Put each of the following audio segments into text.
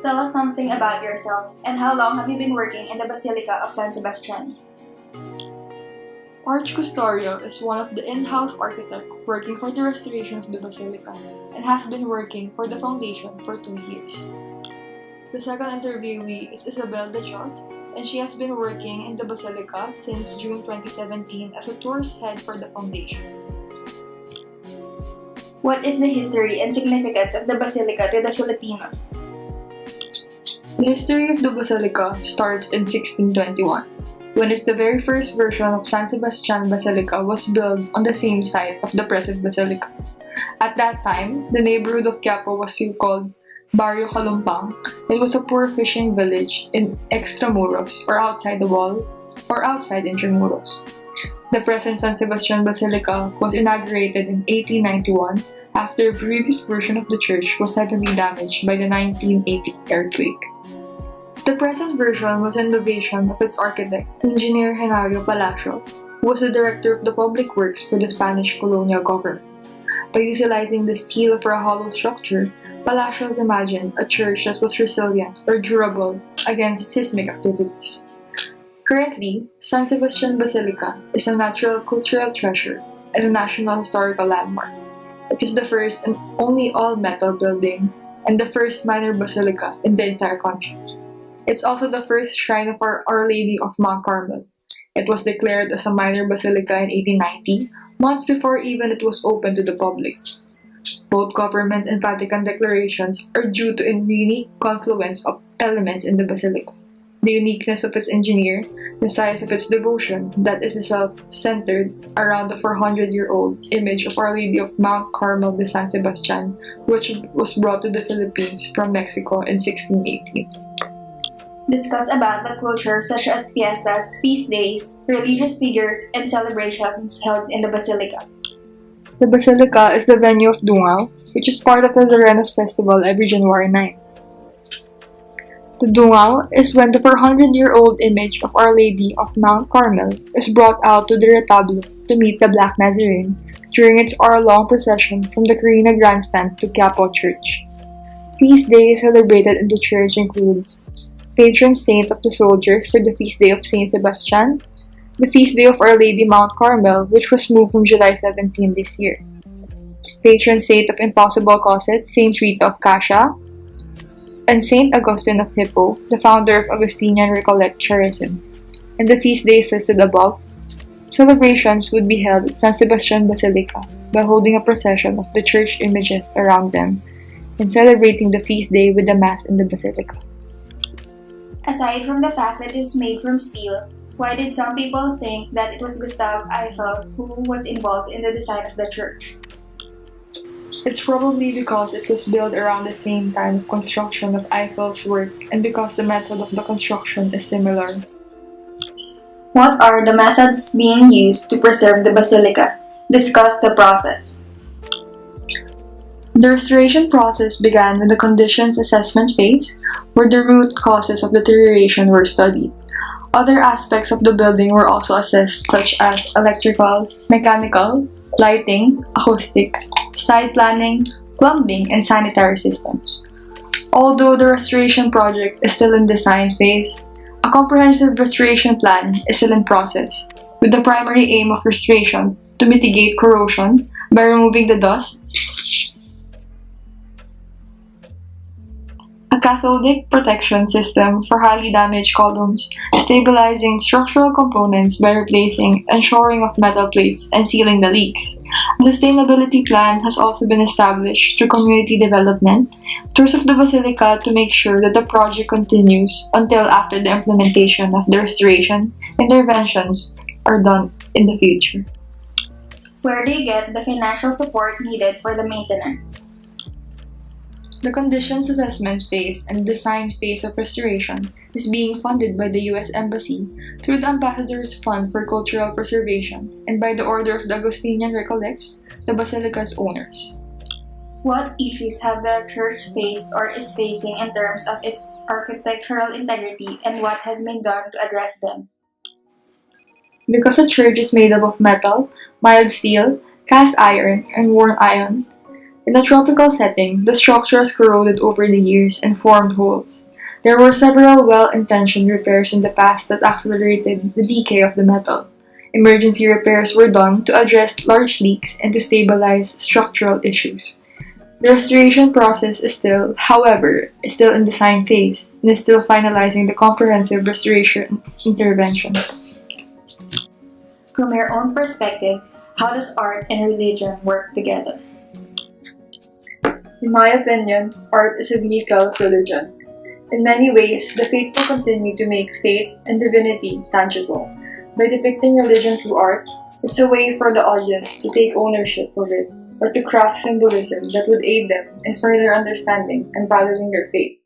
Tell us something about yourself and how long have you been working in the Basilica of San Sebastian? Archcustodio is one of the in-house architects working for the restoration of the Basilica and has been working for the foundation for 2 years. The second interviewee is Isabel de Chos, and she has been working in the Basilica since June 2017 as a tourist head for the foundation. What is the history and significance of the Basilica to the Filipinos? The history of the Basilica starts in 1621, when it's the very first version of San Sebastian Basilica was built on the same site of the present Basilica. At that time, the neighborhood of Quiapo was still called Barrio Calumpang. It was a poor fishing village in extramuros, or outside the wall, or outside intramuros. The present San Sebastian Basilica was inaugurated in 1891 after a previous version of the church was heavily damaged by the 1980 earthquake. The present version was an innovation of its architect, Engineer Genario Palacio, who was the director of the public works for the Spanish colonial government. By utilizing the steel for a hollow structure, Palacio has imagined a church that was resilient or durable against seismic activities. Currently, San Sebastian Basilica is a natural cultural treasure and a national historical landmark. It is the first and only all-metal building and the first minor basilica in the entire country. It's also the first shrine of Our Lady of Mount Carmel. It was declared as a minor basilica in 1890, months before even it was open to the public. Both government and Vatican declarations are due to a unique confluence of elements in the basilica. The uniqueness of its engineer, the size of its devotion that is itself centered around the 400-year-old image of Our Lady of Mount Carmel de San Sebastian, which was brought to the Philippines from Mexico in 1618. Discuss about the culture such as fiestas, feast days, religious figures, and celebrations held in the Basilica. The Basilica is the venue of Dungaw, which is part of the Lorenos Festival every January 9. The Dungaw is when the 400-year-old image of Our Lady of Mount Carmel is brought out to the retablo to meet the Black Nazarene during its hour-long procession from the Carina Grandstand to Quiapo Church. Feast days celebrated in the church include patron saint of the soldiers for the feast day of Saint Sebastian, the feast day of Our Lady Mount Carmel, which was moved from July 17 this year, patron saint of impossible causes, Saint Rita of Cassia, and Saint Augustine of Hippo, the founder of Augustinian Recollecturism. And the feast days listed above, celebrations would be held at San Sebastian Basilica by holding a procession of the church images around them and celebrating the feast day with the Mass in the Basilica. Aside from the fact that it is made from steel, why did some people think that it was Gustave Eiffel who was involved in the design of the church? It's probably because it was built around the same time of construction of Eiffel's work and because the method of the construction is similar. What are the methods being used to preserve the basilica? Discuss the process. The restoration process began with the conditions assessment phase, where the root causes of deterioration were studied. Other aspects of the building were also assessed, such as electrical, mechanical, lighting, acoustics, site planning, plumbing, and sanitary systems. Although the restoration project is still in design phase, a comprehensive restoration plan is still in process, with the primary aim of restoration to mitigate corrosion by removing the dust, a cathodic protection system for highly damaged columns, stabilizing structural components by replacing and shoring of metal plates and sealing the leaks. A sustainability plan has also been established through community development, tours of the Basilica to make sure that the project continues until after the implementation of the restoration interventions are done in the future. Where do you get the financial support needed for the maintenance? The conditions assessment phase and design phase of restoration is being funded by the U.S. Embassy through the Ambassador's Fund for Cultural Preservation and by the Order of the Augustinian Recollects, the Basilica's owners. What issues have the church faced or is facing in terms of its architectural integrity, and what has been done to address them? Because the church is made up of metal, mild steel, cast iron, and worn iron, In a tropical setting, the structure has corroded over the years and formed holes. There were several well-intentioned repairs in the past that accelerated the decay of the metal. Emergency repairs were done to address large leaks and to stabilize structural issues. The restoration process is still in design phase and is still finalizing the comprehensive restoration interventions. From your own perspective, how does art and religion work together? In my opinion, art is a vehicle of religion. In many ways, the faithful continue to make faith and divinity tangible. By depicting religion through art, it's a way for the audience to take ownership of it or to craft symbolism that would aid them in further understanding and valuing their faith.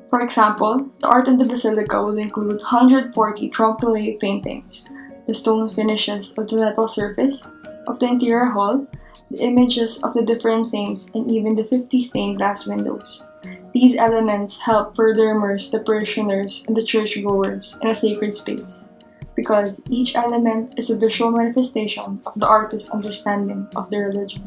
For example, the art in the basilica will include 140 trompe-l'oeil paintings, the stone finishes of the metal surface of the interior hall, the images of the different saints, and even the 50 stained glass windows. These elements help further immerse the parishioners and the churchgoers in a sacred space, because each element is a visual manifestation of the artist's understanding of their religion.